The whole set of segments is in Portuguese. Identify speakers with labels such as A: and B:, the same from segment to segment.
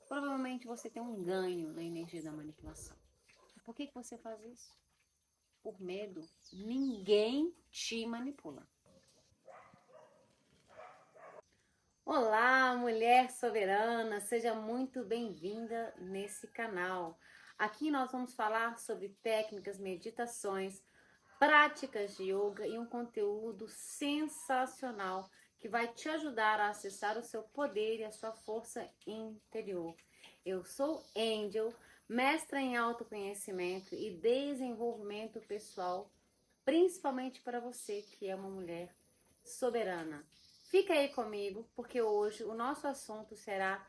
A: provavelmente você tem um ganho na energia da manipulação. Por que você faz isso? Por medo. Ninguém te manipula. Olá, mulher soberana, seja muito bem-vinda nesse canal. Aqui nós vamos falar sobre técnicas, meditações, práticas de yoga e um conteúdo sensacional que vai te ajudar a acessar o seu poder e a sua força interior. Eu sou Angel, mestra em autoconhecimento e desenvolvimento pessoal, principalmente para você que é uma mulher soberana. Fica aí comigo, porque hoje o nosso assunto será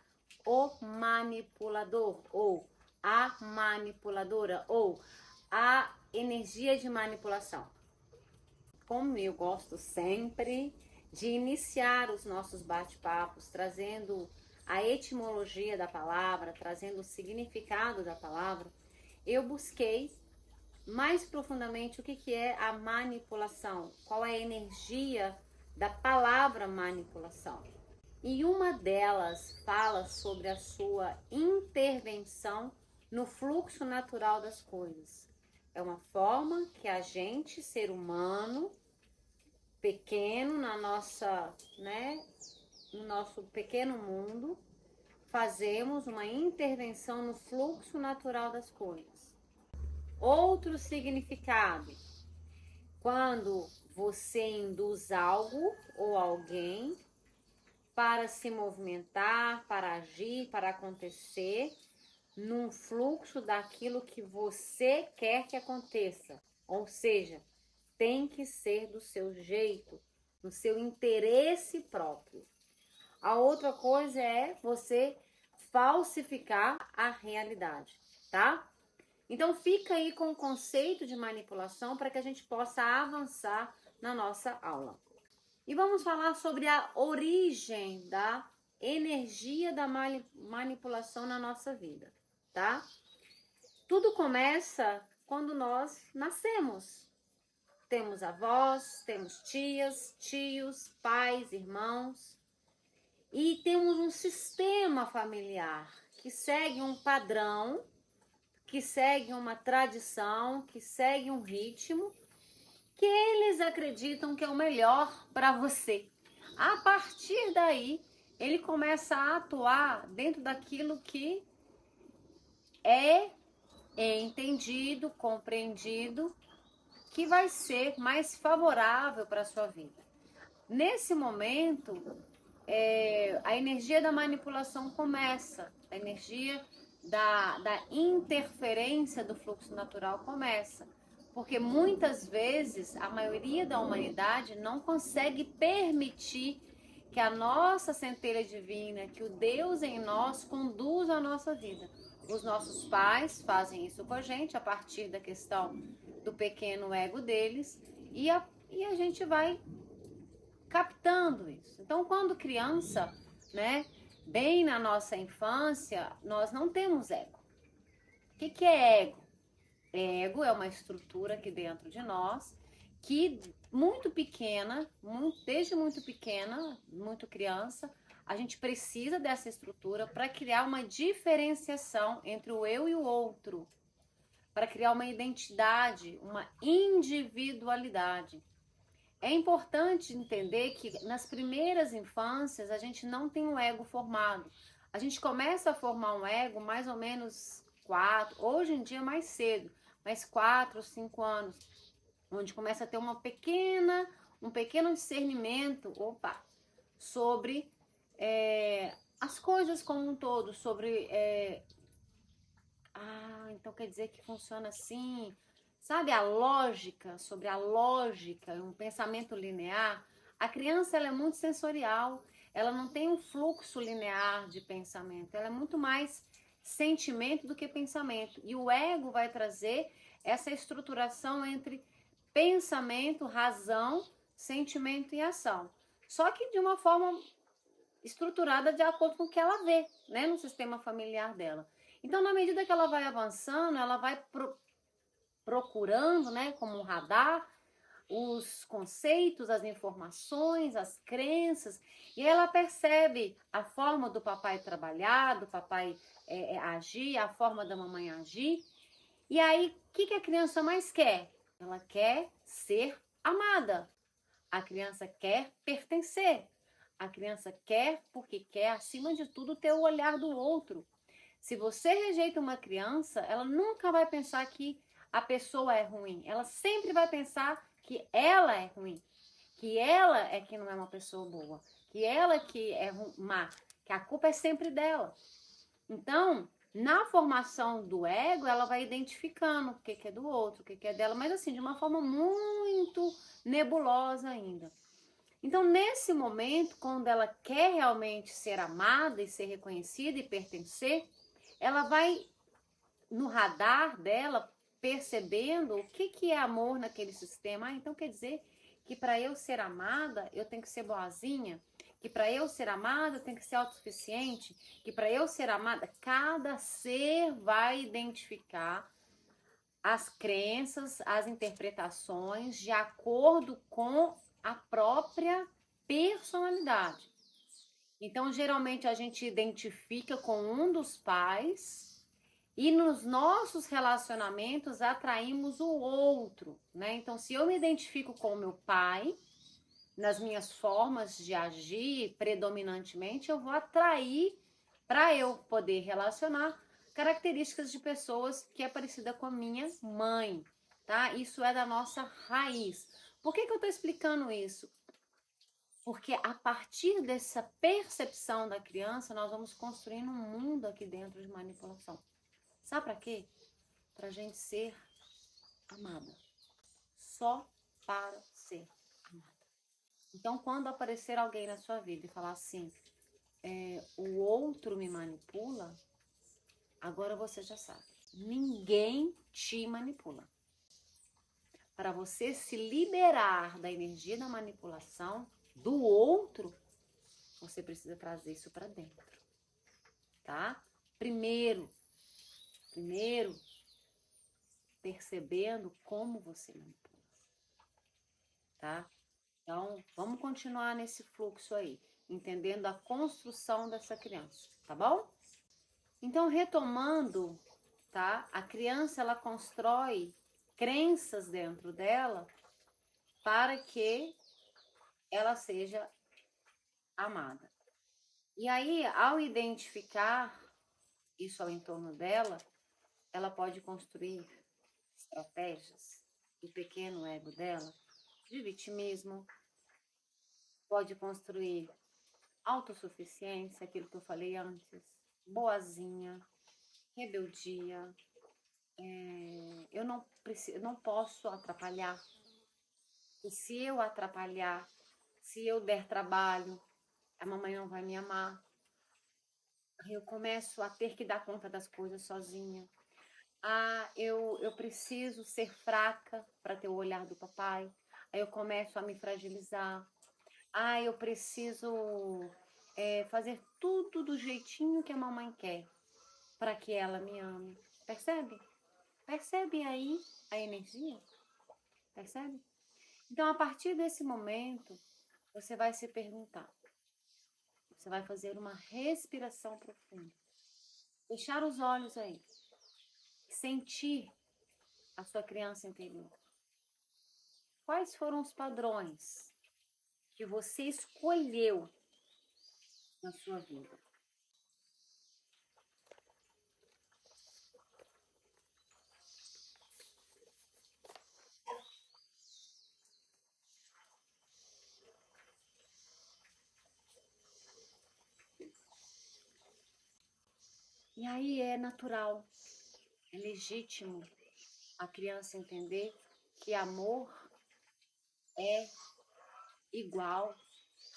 A: o manipulador, ou a manipuladora, ou a energia de manipulação. Como eu gosto sempre de iniciar os nossos bate-papos trazendo a etimologia da palavra, trazendo o significado da palavra, eu busquei mais profundamente o que é a manipulação, qual é a energia da palavra manipulação. E uma delas fala sobre a sua intervenção no fluxo natural das coisas. É uma forma que a gente, ser humano, pequeno na nossa, no nosso pequeno mundo, fazemos uma intervenção no fluxo natural das coisas. Outro significado: quando você induz algo ou alguém para se movimentar, para agir, para acontecer num fluxo daquilo que você quer que aconteça. Ou seja, tem que ser do seu jeito, no seu interesse próprio. A outra coisa é você falsificar a realidade, tá? Então fica aí com o conceito de manipulação para que a gente possa avançar na nossa aula. E vamos falar sobre a origem da energia da manipulação na nossa vida, tá? Tudo começa quando nós nascemos. Temos avós, temos tias, tios, pais, irmãos. E temos um sistema familiar que segue um padrão, que segue uma tradição, que segue um ritmo, que eles acreditam que é o melhor para você. A partir daí, ele começa a atuar dentro daquilo que é entendido, compreendido, que vai ser mais favorável para a sua vida. Nesse momento, a energia da manipulação começa, a energia da interferência do fluxo natural começa. Porque muitas vezes a maioria da humanidade não consegue permitir que a nossa centelha divina, que o Deus em nós conduza a nossa vida. Os nossos pais fazem isso com a gente a partir da questão do pequeno ego deles e a gente vai captando isso. Então, quando criança, bem na nossa infância, nós não temos ego. O que é ego? Ego é uma estrutura aqui dentro de nós que muito pequena, desde muito pequena, muito criança, a gente precisa dessa estrutura para criar uma diferenciação entre o eu e o outro, para criar uma identidade, uma individualidade. É importante entender que nas primeiras infâncias a gente não tem um ego formado. A gente começa a formar um ego mais ou menos 4, hoje em dia mais cedo, mas 4 ou 5 anos, onde começa a ter um pequeno discernimento, sobre as coisas como um todo, sobre então quer dizer que funciona assim, sabe, sobre a lógica, um pensamento linear. A criança, ela é muito sensorial, ela não tem um fluxo linear de pensamento, ela é muito mais sentimento do que pensamento. E o ego vai trazer essa estruturação entre pensamento, razão, sentimento e ação. Só que de uma forma estruturada de acordo com o que ela vê, no sistema familiar dela. Então, na medida que ela vai avançando, ela vai procurando, como um radar, os conceitos, as informações, as crenças, e ela percebe a forma do papai trabalhar, do papai agir, a forma da mamãe agir. E aí, o que a criança mais quer? Ela quer ser amada. A criança quer pertencer. A criança quer porque quer, acima de tudo, ter o olhar do outro. Se você rejeita uma criança, ela nunca vai pensar que a pessoa é ruim. Ela sempre vai pensar que ela é ruim, que ela é que não é uma pessoa boa, que ela que é má, que a culpa é sempre dela. Então, na formação do ego, ela vai identificando o que é do outro, o que é dela, mas assim, de uma forma muito nebulosa ainda. Então, nesse momento, quando ela quer realmente ser amada e ser reconhecida e pertencer, ela vai no radar dela percebendo o que é amor naquele sistema. Ah, então quer dizer que para eu ser amada, eu tenho que ser boazinha, que para eu ser amada, eu tenho que ser autossuficiente, que para eu ser amada, cada ser vai identificar as crenças, as interpretações de acordo com a própria personalidade. Então, geralmente a gente identifica com um dos pais e nos nossos relacionamentos atraímos o outro, né? Então, se eu me identifico com o meu pai, nas minhas formas de agir predominantemente, eu vou atrair, para eu poder relacionar, características de pessoas que é parecida com a minha mãe, tá? Isso é da nossa raiz. Por que eu estou explicando isso? Porque a partir dessa percepção da criança, nós vamos construindo um mundo aqui dentro de manipulação. Sabe para quê? Para a gente ser amada. Só para ser amada. Então, quando aparecer alguém na sua vida e falar assim, o outro me manipula, agora você já sabe. Ninguém te manipula. Para você se liberar da energia da manipulação do outro, você precisa trazer isso para dentro, tá? Primeiro, percebendo como você manipula, tá? Então, vamos continuar nesse fluxo aí, entendendo a construção dessa criança, tá bom? Então, retomando, tá? A criança, ela constrói crenças dentro dela para que ela seja amada. E aí, ao identificar isso ao entorno dela, ela pode construir estratégias do pequeno ego dela de vitimismo, pode construir autossuficiência, aquilo que eu falei antes, boazinha, rebeldia, eu não posso atrapalhar. E se eu atrapalhar, se eu der trabalho, a mamãe não vai me amar. Aí eu começo a ter que dar conta das coisas sozinha. Ah, eu preciso ser fraca para ter o olhar do papai. Aí eu começo a me fragilizar. Ah, eu preciso fazer tudo do jeitinho que a mamãe quer para que ela me ame. Percebe? Percebe aí a energia? Percebe? Então, a partir desse momento, você vai se perguntar. Você vai fazer uma respiração profunda. Fechar os olhos aí. Sentir a sua criança interior. Quais foram os padrões que você escolheu na sua vida? E aí é natural, é legítimo a criança entender que amor é igual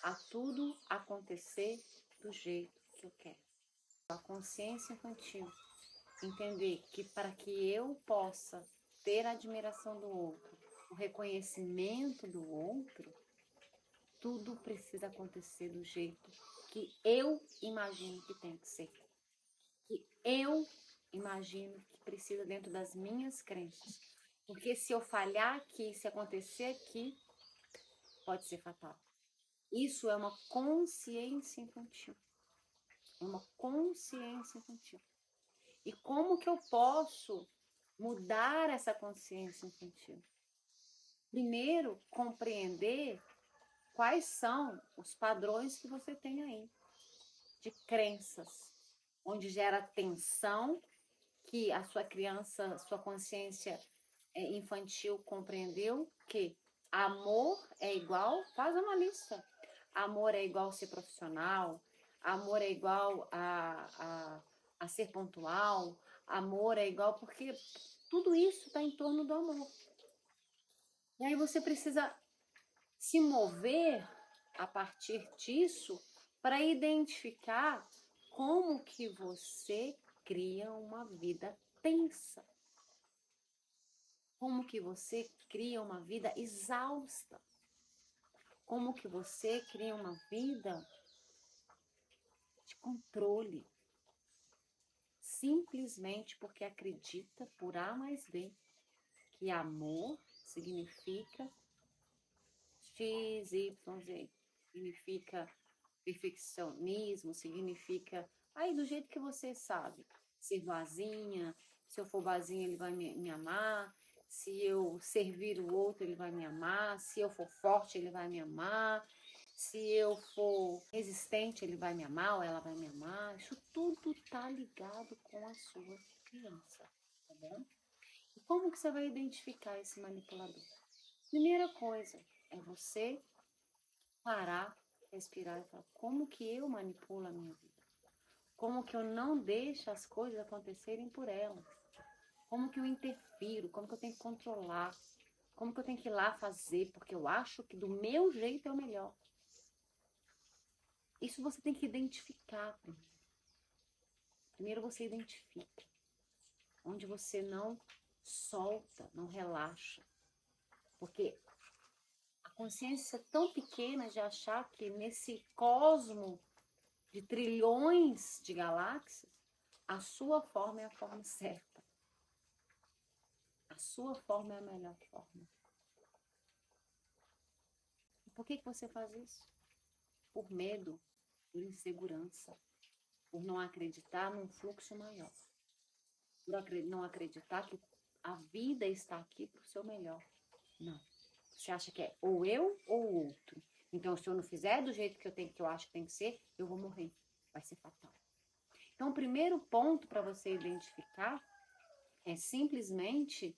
A: a tudo acontecer do jeito que eu quero. A consciência infantil entender que para que eu possa ter a admiração do outro, o reconhecimento do outro, tudo precisa acontecer do jeito que eu imagino que tem que ser. Que eu imagino que precisa dentro das minhas crenças. Porque se eu falhar aqui, se acontecer aqui, pode ser fatal. Isso é uma consciência infantil. É uma consciência infantil. E como que eu posso mudar essa consciência infantil? Primeiro, compreender quais são os padrões que você tem aí de crenças, onde gera tensão, que a sua criança, sua consciência infantil compreendeu que amor é igual, faz uma lista. Amor é igual ser profissional, amor é igual a ser pontual, amor é igual, porque tudo isso está em torno do amor. E aí você precisa se mover a partir disso para identificar como que você cria uma vida tensa. Como que você cria uma vida exausta. Como que você cria uma vida de controle. Simplesmente porque acredita por A mais B que amor significa X, Y, Z. Significa perfeccionismo, significa aí do jeito que você sabe, ser boazinha, se eu for boazinha ele vai me amar, se eu servir o outro ele vai me amar, se eu for forte ele vai me amar, se eu for resistente ele vai me amar ou ela vai me amar. Isso tudo tá ligado com a sua criança, tá bom? E como que você vai identificar esse manipulador? Primeira coisa é você parar, respirar e falar, como que eu manipulo a minha vida? Como que eu não deixo as coisas acontecerem por elas? Como que eu interfiro? Como que eu tenho que controlar? Como que eu tenho que ir lá fazer? Porque eu acho que do meu jeito é o melhor. Isso você tem que identificar primeiro. Primeiro você identifica. Onde você não solta, não relaxa. Porque a consciência é tão pequena de achar que nesse cosmo de trilhões de galáxias, a sua forma é a forma certa. A sua forma é a melhor forma. E por que você faz isso? Por medo, por insegurança, por não acreditar num fluxo maior. Por não acreditar que a vida está aqui para o seu melhor. Não. Você acha que é ou eu ou o outro. Então, se eu não fizer do jeito que eu acho que tem que ser, eu vou morrer. Vai ser fatal. Então, o primeiro ponto para você identificar é simplesmente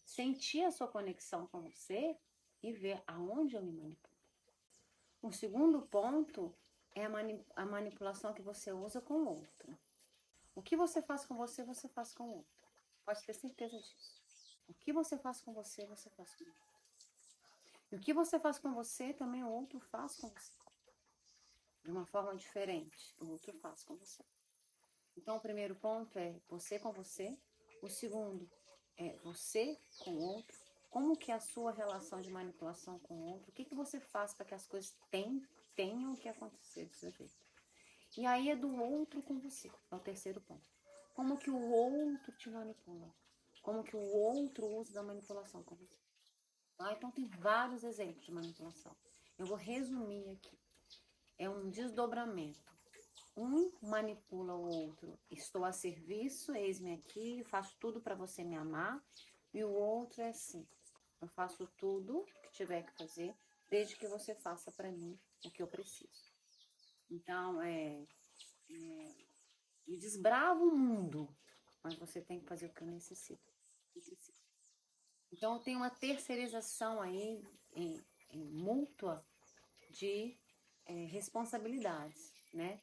A: sentir a sua conexão com você e ver aonde eu me manipulo. O segundo ponto é a manipulação que você usa com o outro. O que você faz com você faz com o outro. Pode ter certeza disso. O que você faz com você faz com o outro. E o que você faz com você, também o outro faz com você. De uma forma diferente, o outro faz com você. Então, o primeiro ponto é você com você. O segundo é você com o outro. Como que é a sua relação de manipulação com o outro? O que você faz para que as coisas tenham que acontecer do seu jeito? E aí é do outro com você, é o terceiro ponto. Como que o outro te manipula? Como que o outro usa da manipulação com você? Ah, então tem vários exemplos de manipulação. Eu vou resumir aqui. É um desdobramento. Um manipula o outro. Estou a serviço, eis-me aqui, faço tudo para você me amar. E o outro é assim. Eu faço tudo que tiver que fazer, desde que você faça para mim o que eu preciso. Então, eu desbravo o mundo, mas você tem que fazer o que eu necessito. Então, tem uma terceirização aí mútua de responsabilidades, né?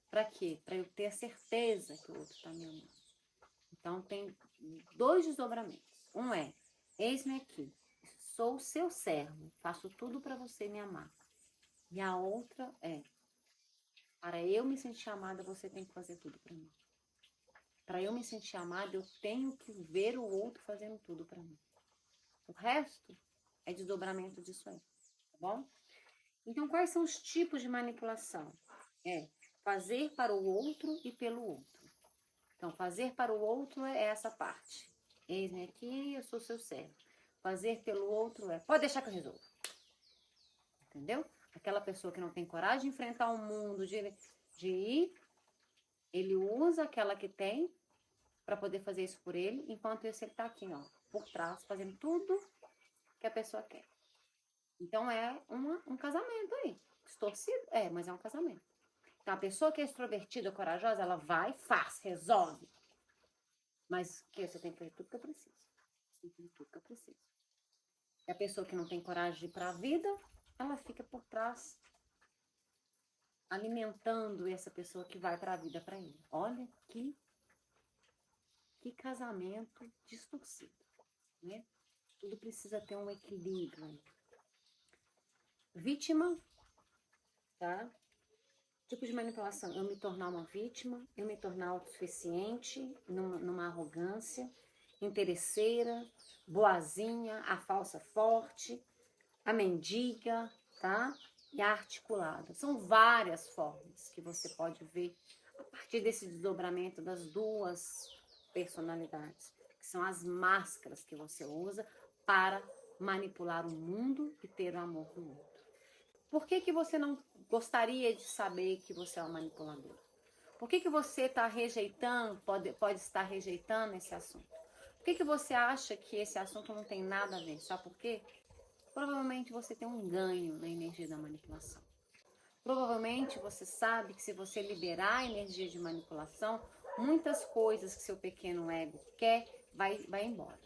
A: Para quê? Para eu ter a certeza que o outro está me amando. Então, tem dois desdobramentos. Um é, eis-me aqui, sou o seu servo, faço tudo para você me amar. E a outra é, para eu me sentir amada, você tem que fazer tudo para mim. Para eu me sentir amada, eu tenho que ver o outro fazendo tudo para mim. O resto é desdobramento disso aí, tá bom? Então, quais são os tipos de manipulação? É fazer para o outro e pelo outro. Então, fazer para o outro é essa parte. Eis-me aqui, eu sou seu servo. Fazer pelo outro é, pode deixar que eu resolvo. Entendeu? Aquela pessoa que não tem coragem de enfrentar o mundo, de ir, ele usa aquela que tem para poder fazer isso por ele, enquanto esse ele tá aqui, ó, por trás, fazendo tudo que a pessoa quer. Então é um casamento aí. Distorcido? É, mas é um casamento. Então a pessoa que é extrovertida, corajosa, ela vai, faz, resolve. Mas que você tem que fazer tudo que eu preciso. Você tem que fazer tudo que eu preciso. E a pessoa que não tem coragem de ir para a vida, ela fica por trás, alimentando essa pessoa que vai para a vida para ele. Olha que casamento distorcido, né? Tudo precisa ter um equilíbrio. Vítima, tá? Tipo de manipulação, eu me tornar uma vítima, eu me tornar autossuficiente, numa arrogância, interesseira, boazinha, a falsa forte, a mendiga, tá? E a articulada. São várias formas que você pode ver a partir desse desdobramento das duas personalidades, que são as máscaras que você usa para manipular o mundo e ter o amor do outro. Por que você não gostaria de saber que você é um manipulador? Por que você está rejeitando, pode estar rejeitando esse assunto? Por que você acha que esse assunto não tem nada a ver? Sabe por quê? Provavelmente você tem um ganho na energia da manipulação. Provavelmente você sabe que se você liberar a energia de manipulação, muitas coisas que seu pequeno ego quer, vai embora.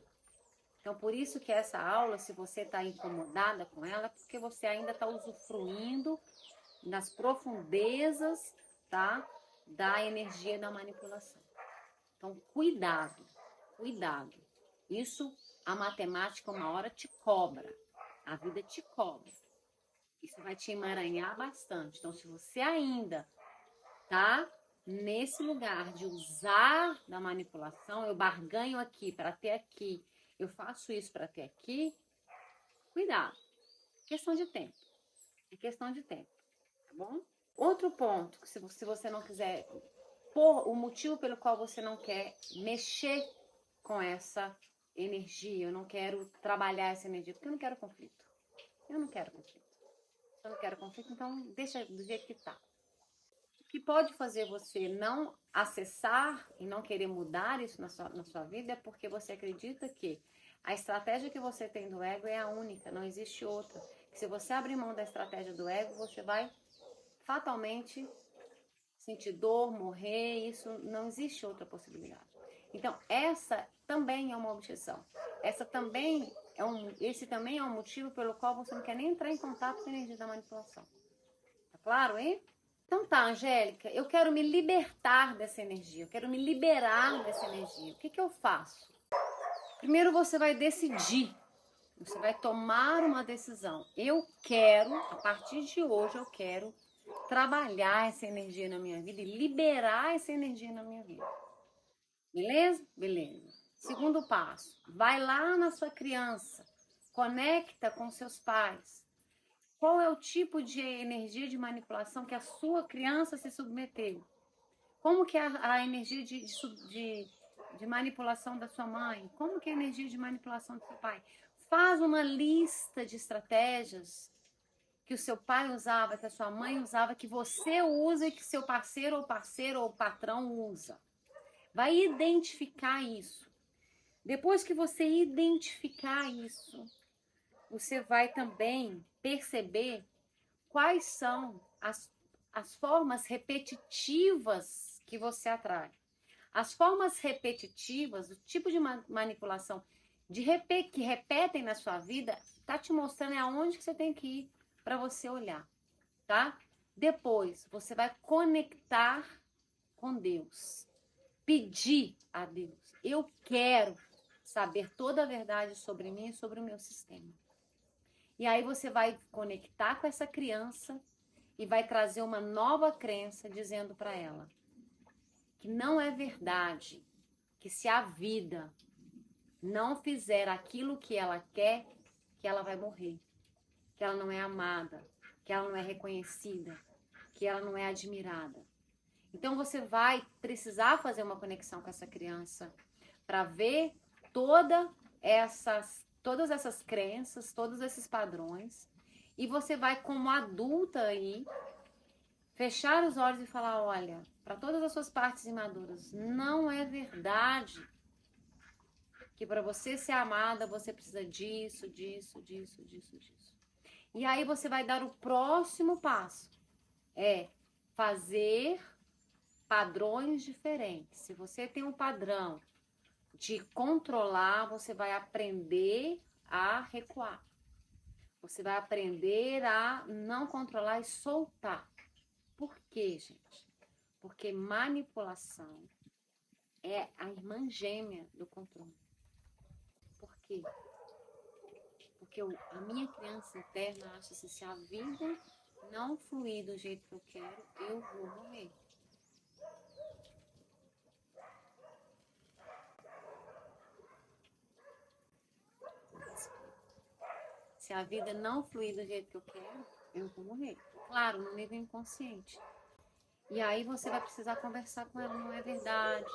A: Então, por isso que essa aula, se você está incomodada com ela, é porque você ainda está usufruindo nas profundezas, tá, da energia da manipulação. Então, cuidado, cuidado. Isso, a matemática uma hora te cobra, a vida te cobra. Isso vai te emaranhar bastante. Então, se você ainda tá nesse lugar de usar da manipulação, eu barganho aqui para ter aqui, eu faço isso para ter aqui, cuidado. Questão de tempo. É questão de tempo, tá bom? Outro ponto, se você não quiser por o motivo pelo qual você não quer mexer com essa energia, eu não quero trabalhar essa energia, porque eu não quero conflito. Eu não quero conflito. Eu não quero conflito, então deixa do jeito que tá. O que pode fazer você não acessar e não querer mudar isso na sua vida é porque você acredita que a estratégia que você tem do ego é a única, não existe outra. Se você abrir mão da estratégia do ego, você vai fatalmente sentir dor, morrer, isso não existe outra possibilidade. Então, essa também é uma objeção. Esse também é um motivo pelo qual você não quer nem entrar em contato com a energia da manipulação. Tá claro, hein? Então tá, Angélica, eu quero me libertar dessa energia, eu quero me liberar dessa energia. O que eu faço? Primeiro você vai decidir, você vai tomar uma decisão. Eu quero, a partir de hoje, eu quero trabalhar essa energia na minha vida e liberar essa energia na minha vida. Beleza? Beleza. Segundo passo, vai lá na sua criança, conecta com seus pais. Qual é o tipo de energia de manipulação que a sua criança se submeteu? Como que é a energia de manipulação da sua mãe? Como que é a energia de manipulação do seu pai? Faz uma lista de estratégias que o seu pai usava, que a sua mãe usava, que você usa e que seu parceiro ou patrão usa. Vai identificar isso. Depois que você identificar isso, você vai também perceber quais são as formas repetitivas que você atrai. As formas repetitivas, o tipo de manipulação que repetem na sua vida, tá te mostrando aonde que você tem que ir para você olhar, tá? Depois, você vai conectar com Deus. Pedir a Deus. Eu quero saber toda a verdade sobre mim e sobre o meu sistema. E aí você vai conectar com essa criança e vai trazer uma nova crença dizendo para ela que não é verdade, que se a vida não fizer aquilo que ela quer, que ela vai morrer, que ela não é amada, que ela não é reconhecida, que ela não é admirada. Então você vai precisar fazer uma conexão com essa criança para ver todas essas crenças, todos esses padrões, e você vai, como adulta aí, fechar os olhos e falar, olha, para todas as suas partes imaduras, não é verdade que para você ser amada, você precisa disso, disso, disso, disso, disso. E aí você vai dar o próximo passo, é fazer padrões diferentes. Se você tem um padrão de controlar, você vai aprender a recuar. Você vai aprender a não controlar e soltar. Por quê, gente? Porque manipulação é a irmã gêmea do controle. Por quê? Porque a minha criança interna acha assim, se a vida não fluir do jeito que eu quero, eu vou morrer. Se a vida não fluir do jeito que eu quero, eu vou morrer. Claro, no nível inconsciente. E aí você vai precisar conversar com ela, não é verdade.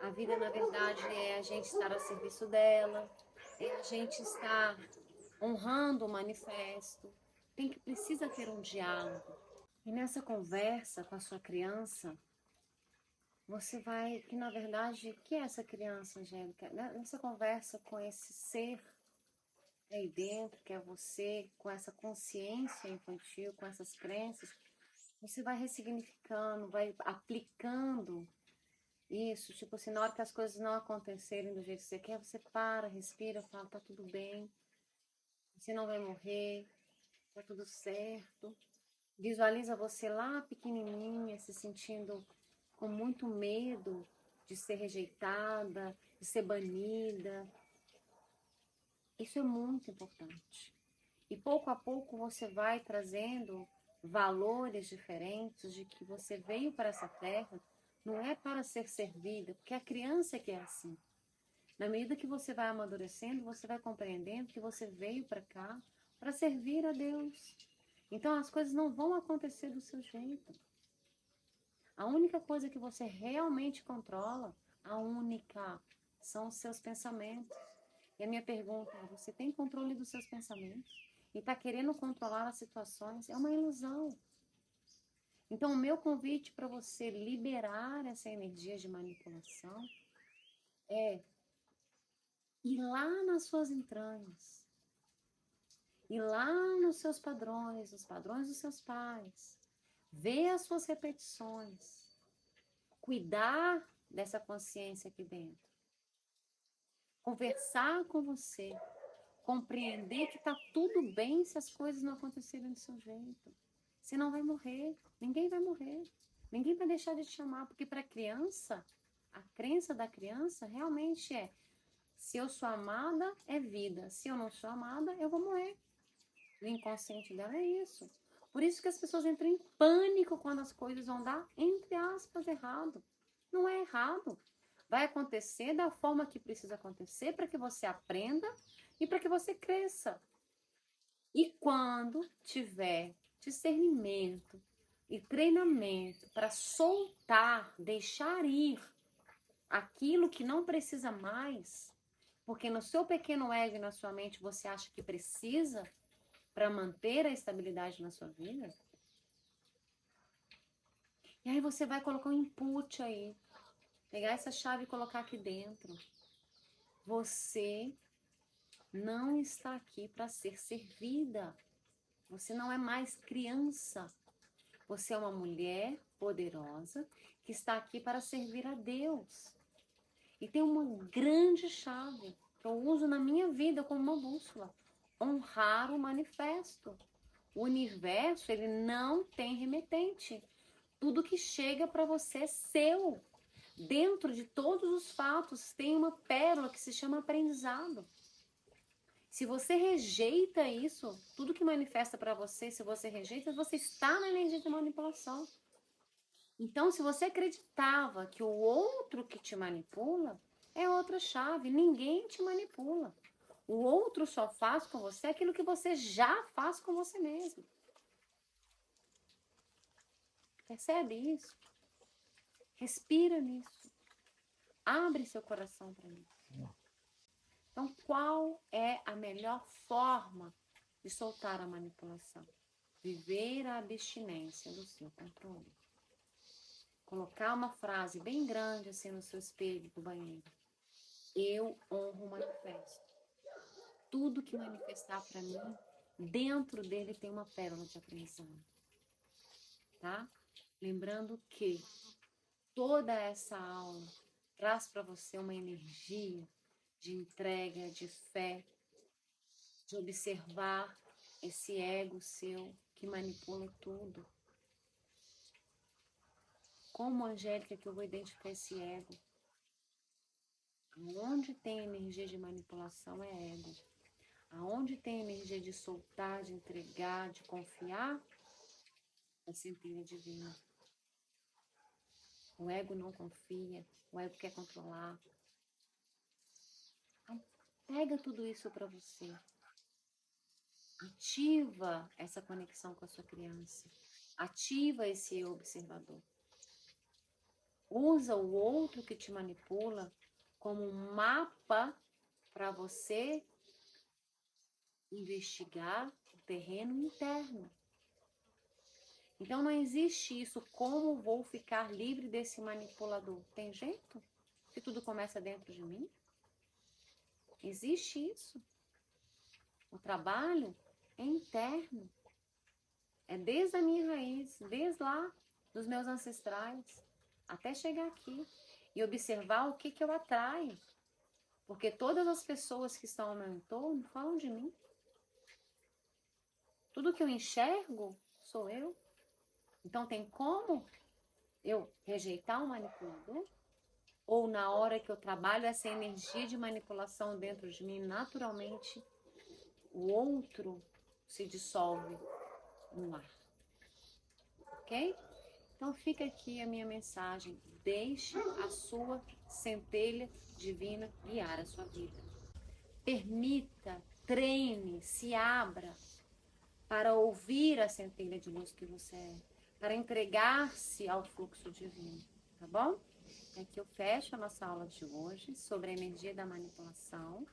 A: A vida, na verdade, é a gente estar a serviço dela, é a gente estar honrando o manifesto. Precisa ter um diálogo. E nessa conversa com a sua criança, você vai, que na verdade, o que é essa criança, Angélica? Nessa conversa com esse ser aí dentro, que é você, com essa consciência infantil, com essas crenças, você vai ressignificando, vai aplicando isso, tipo assim, na hora que as coisas não acontecerem do jeito que você quer, você para, respira, fala, tá tudo bem, você não vai morrer, tá tudo certo. Visualiza você lá pequenininha, se sentindo com muito medo de ser rejeitada, de ser banida. Isso é muito importante. E pouco a pouco você vai trazendo valores diferentes de que você veio para essa terra, não é para ser servida, porque a criança é que é assim. Na medida que você vai amadurecendo, você vai compreendendo que você veio para cá para servir a Deus. Então as coisas não vão acontecer do seu jeito. A única coisa que você realmente controla, são os seus pensamentos. E a minha pergunta é, você tem controle dos seus pensamentos? E está querendo controlar as situações? É uma ilusão. Então, o meu convite para você liberar essa energia de manipulação é ir lá nas suas entranhas, ir lá nos seus padrões, nos padrões dos seus pais, ver as suas repetições, cuidar dessa consciência aqui dentro, conversar com você, compreender que está tudo bem se as coisas não acontecerem do seu jeito. Você não vai morrer, ninguém vai morrer, ninguém vai deixar de te chamar, porque para a criança, a crença da criança realmente é: se eu sou amada, é vida, se eu não sou amada, eu vou morrer. O inconsciente dela é isso. Por isso que as pessoas entram em pânico quando as coisas vão dar, entre aspas, errado. Não é errado. Vai acontecer da forma que precisa acontecer para que você aprenda e para que você cresça. E quando tiver discernimento e treinamento para soltar, deixar ir aquilo que não precisa mais, porque no seu pequeno ego e na sua mente você acha que precisa para manter a estabilidade na sua vida, e aí você vai colocar um input aí, pegar essa chave e colocar aqui dentro. Você não está aqui para ser servida. Você não é mais criança. Você é uma mulher poderosa que está aqui para servir a Deus. E tem uma grande chave que eu uso na minha vida como uma bússola: honrar o manifesto. O universo, ele não tem remetente. Tudo que chega para você é seu. Dentro de todos os fatos tem uma pérola que se chama aprendizado. Se você rejeita isso, tudo que manifesta para você, se você rejeita, você está na energia de manipulação. Então, se você acreditava que o outro que te manipula, é outra chave. Ninguém te manipula. O outro só faz com você aquilo que você já faz com você mesmo. Percebe isso? Respira nisso. Abre seu coração para isso. Então, qual é a melhor forma de soltar a manipulação? Viver a abstinência do seu controle. Colocar uma frase bem grande assim no seu espelho do banheiro. Eu honro o manifesto. Tudo que manifestar para mim, dentro dele tem uma pérola de aprendizado. Tá? Lembrando que toda essa aula traz para você uma energia de entrega, de fé, de observar esse ego seu que manipula tudo. Como, Angélica, que eu vou identificar esse ego? Aonde tem energia de manipulação é ego. Aonde tem energia de soltar, de entregar, de confiar, é centelha divina. O ego não confia, o ego quer controlar. Então, pega tudo isso para você. Ativa essa conexão com a sua criança. Ativa esse eu observador. Usa o outro que te manipula como um mapa para você investigar o terreno interno. Então não existe isso, como vou ficar livre desse manipulador? Tem jeito? Se tudo começa dentro de mim? Existe isso? O trabalho é interno. É desde a minha raiz, desde lá dos meus ancestrais, até chegar aqui e observar o que eu atraio. Porque todas as pessoas que estão ao meu entorno falam de mim. Tudo que eu enxergo sou eu. Então tem como eu rejeitar o manipulador? Ou na hora que eu trabalho essa energia de manipulação dentro de mim, naturalmente o outro se dissolve no ar. Ok? Então fica aqui a minha mensagem. Deixe a sua centelha divina guiar a sua vida. Permita, treine, se abra para ouvir a centelha de luz que você é, para entregar-se ao fluxo divino, tá bom? Aqui eu fecho a nossa aula de hoje sobre a energia da manipulação.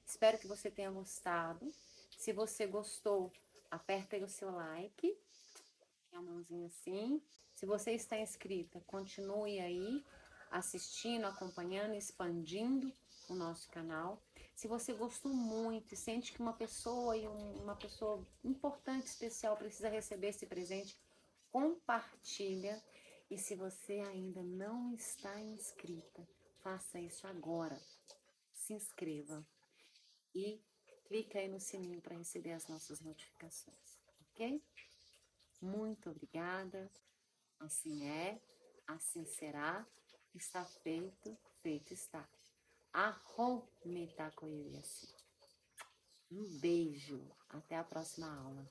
A: Espero que você tenha gostado. Se você gostou, aperta aí o seu like, a mãozinha assim. Se você está inscrita, continue aí assistindo, acompanhando, expandindo o nosso canal. Se você gostou muito e sente que uma pessoa importante, especial, precisa receber esse presente, compartilha. E se você ainda não está inscrita, faça isso agora. Se inscreva e clica aí no sininho para receber as nossas notificações, ok? Muito obrigada. Assim é, assim será, está feito, feito está. Arrom metakoyuyasi. Um beijo, até a próxima aula.